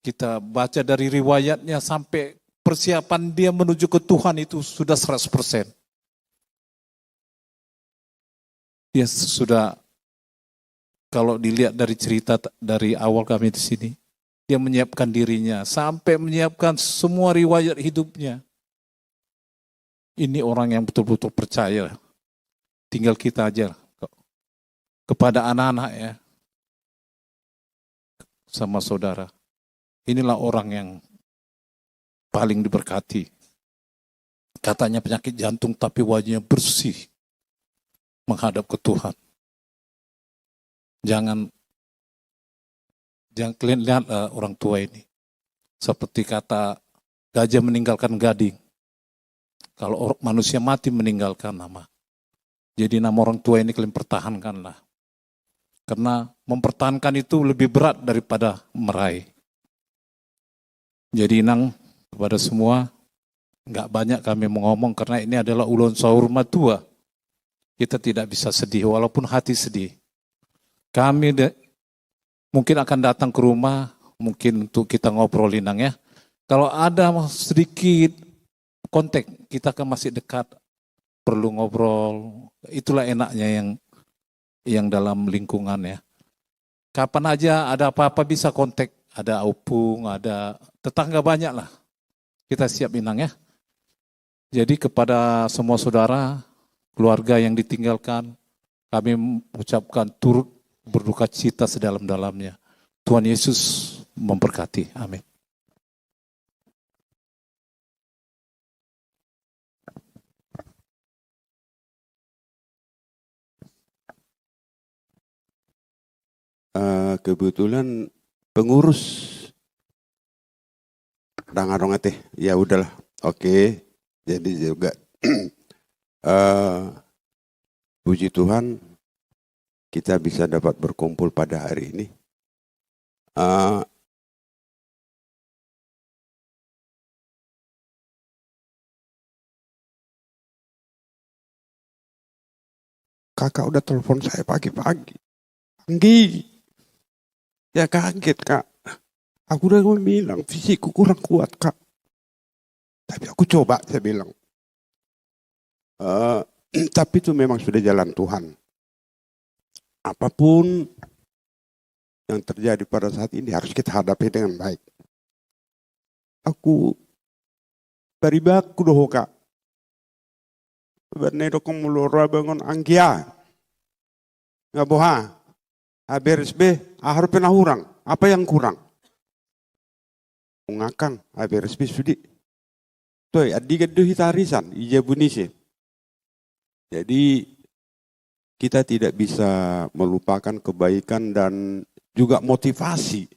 kita baca dari riwayatnya sampai persiapan dia menuju ke Tuhan itu sudah 100%. Dia sudah, kalau dilihat dari cerita dari awal kami di sini, dia menyiapkan dirinya sampai menyiapkan semua riwayat hidupnya. Ini orang yang betul-betul percaya. Tinggal kita aja kepada anak-anak ya, sama saudara. Inilah orang yang paling diberkati. Katanya penyakit jantung tapi wajahnya bersih menghadap ke Tuhan. Jangan kalian lihat orang tua ini. Seperti kata gajah meninggalkan gading. Kalau manusia mati meninggalkan nama. Jadi nama orang tua ini kalian pertahankanlah. Karena mempertahankan itu lebih berat daripada meraih. Jadi Nang, kepada semua, nggak banyak kami ngomong karena ini adalah ulun sahur matua. Kita tidak bisa sedih, walaupun hati sedih. Kami mungkin akan datang ke rumah, mungkin untuk kita ngobrolin Nang ya. Kalau ada sedikit kontak, kita kan masih dekat, perlu ngobrol. Itulah enaknya yang dalam lingkungan ya. Kapan aja ada apa-apa bisa kontak, ada opung, ada tetangga banyak lah. Kita siap Nang ya. Jadi kepada semua saudara, keluarga yang ditinggalkan, kami mengucapkan turut berduka cita sedalam-dalamnya. Tuhan Yesus memberkati. Amin. Kebetulan pengurus dong teh, ya udahlah, oke. Jadi juga puji Tuhan kita bisa dapat berkumpul pada hari ini. Kakak udah telepon saya pagi-pagi. Anggi, ya kaget Kak. Aku udah bilang fisikku kurang kuat Kak. Tapi aku coba, saya bilang. Tapi itu memang sudah jalan Tuhan. Apapun yang terjadi pada saat ini harus kita hadapi dengan baik. Aku baribaku doh Kak. Benedo kong mulora bangun anggia. Nggak boha. ABRSB harus pernah kurang. Apa yang kurang? Ngakang ABRSB sudi. Tuh adiga doh hitarisan ija bunisi. Jadi kita tidak bisa melupakan kebaikan dan juga motivasi.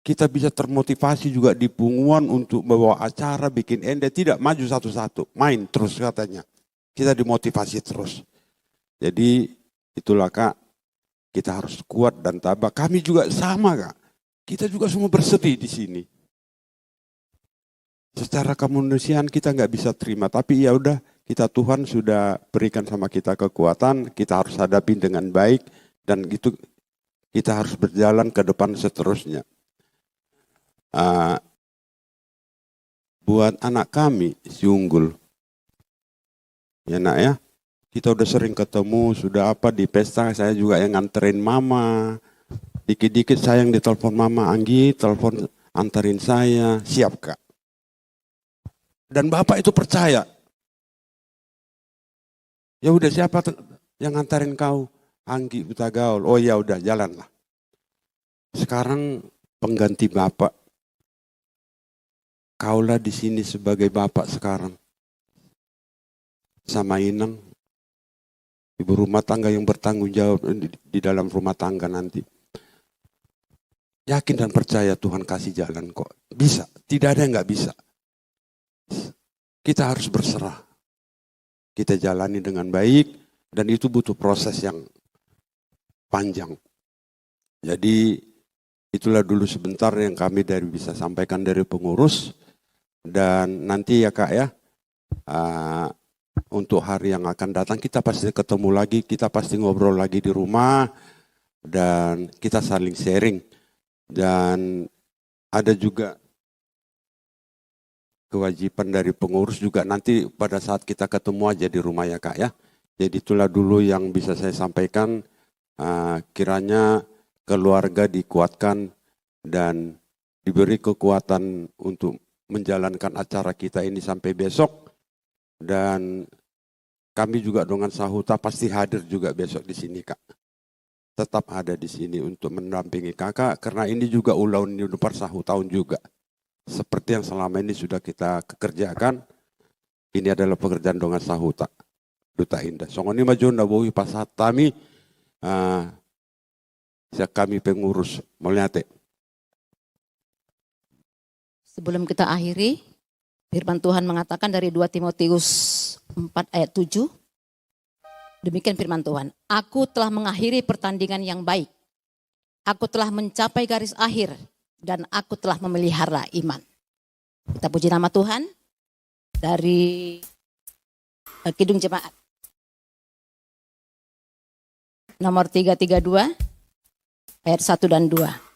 Kita bisa termotivasi juga di Punguan untuk membawa acara, bikin ende, tidak maju satu-satu, main terus katanya. Kita dimotivasi terus. Jadi itulah Kak, kita harus kuat dan tabah. Kami juga sama Kak, kita juga semua bersedih di sini. Secara kemanusiaan kita nggak bisa terima, tapi ya udah, kita Tuhan sudah berikan sama kita kekuatan, kita harus hadapi dengan baik dan itu kita harus berjalan ke depan seterusnya. Buat anak kami si Unggul, ya nak ya, kita udah sering ketemu, sudah apa di pesta saya juga yang nganterin mama, dikit-dikit saya yang ditelepon mama, Anggi telepon anterin saya, siap Kak. Dan Bapak itu percaya. Ya udah siapa yang nganterin kau? Anggi Buta Gaul. Oh ya udah jalanlah. Sekarang pengganti Bapak. Kaulah di sini sebagai Bapak sekarang. sama Inang, ibu rumah tangga yang bertanggung jawab di dalam rumah tangga nanti. Yakin dan percaya Tuhan kasih jalan kok. Bisa, tidak ada yang nggak bisa. Kita harus berserah. Kita jalani dengan baik dan itu butuh proses yang panjang. Jadi itulah dulu sebentar yang kami bisa sampaikan dari pengurus. Dan nanti ya Kak ya, untuk hari yang akan datang kita pasti ketemu lagi, kita pasti ngobrol lagi di rumah dan kita saling sharing. Dan ada juga kewajiban dari pengurus juga nanti pada saat kita ketemu aja di rumah ya Kak ya. Jadi itulah dulu yang bisa saya sampaikan, kiranya keluarga dikuatkan dan diberi kekuatan untuk menjalankan acara kita ini sampai besok. Dan kami juga dengan Sahuta pasti hadir juga besok di sini Kak. Tetap ada di sini untuk mendampingi kakak karena ini juga ulang Unpar 1 tahun juga. Seperti yang selama ini sudah kita kerjakan, ini adalah pekerjaan dengan Sahuta, Duta Indah. Songoni majunda bawi pasat kami, kami pengurus melihat. Sebelum kita akhiri, firman Tuhan mengatakan dari 2 Timotius 4 ayat 7. Demikian firman Tuhan. Aku telah mengakhiri pertandingan yang baik. Aku telah mencapai garis akhir. Dan aku telah memelihara iman. Kita puji nama Tuhan. Dari Kidung Jemaat. Nomor 332. Ayat 1 dan 2.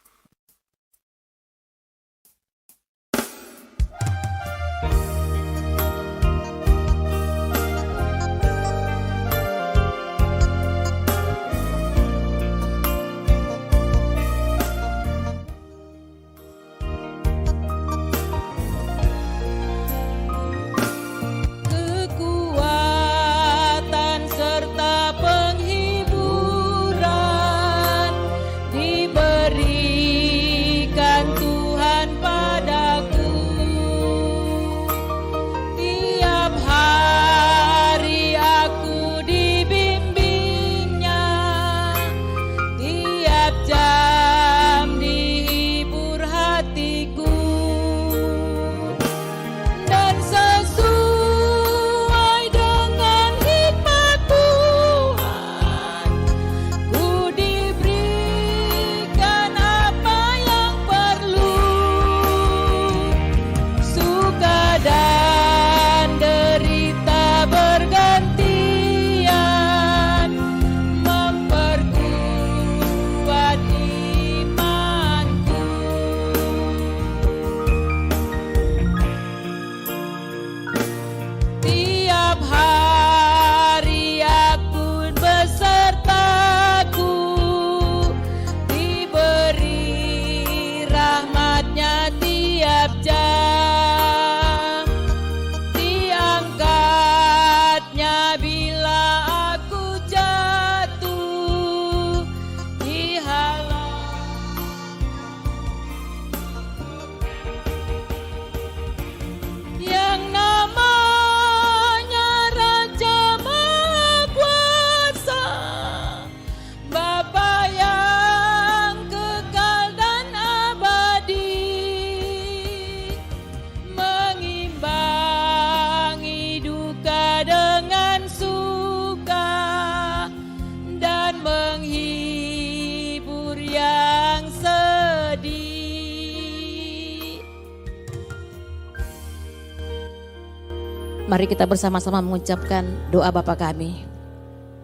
Mari kita bersama-sama mengucapkan doa Bapa kami.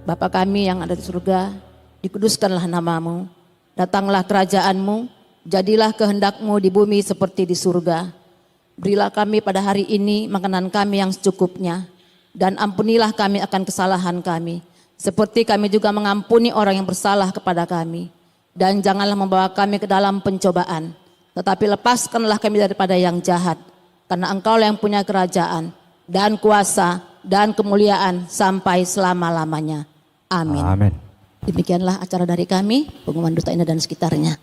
Bapa kami yang ada di surga, dikuduskanlah namamu, datanglah kerajaanmu, jadilah kehendakmu di bumi seperti di surga. Berilah kami pada hari ini makanan kami yang secukupnya, dan ampunilah kami akan kesalahan kami, seperti kami juga mengampuni orang yang bersalah kepada kami. Dan janganlah membawa kami ke dalam pencobaan, tetapi lepaskanlah kami daripada yang jahat, karena Engkaulah yang punya kerajaan, dan kuasa, dan kemuliaan sampai selama-lamanya. Amin. Amin. Demikianlah acara dari kami, pengumuman Duta Indah dan sekitarnya.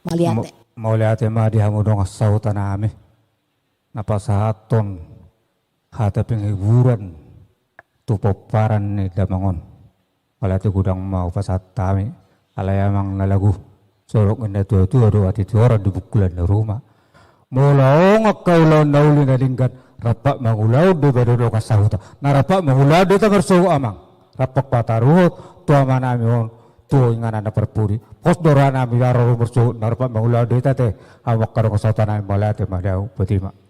Maliate. Mauliate ma dihamudong sautan nami. Napasahaton hata penghiburan tu poparan ni damangon. Wala tu gudang mau pasatami. Alay amang nalagu. Sorok ina tua-tua doa tituara di bukulan na rumah. Mula ongak kaulau nauli na lingkat. Rapak mangulau di bedodo kasahuta. Na rapak mangulau di tangerso amang. Rapak pataruhot. Tua manami on. Tua ingan anda perpuri. Pos dorana mi daro bersuhut. Na rapak mangulau di tate. Awak karo kasautan nami malate madau. Betima.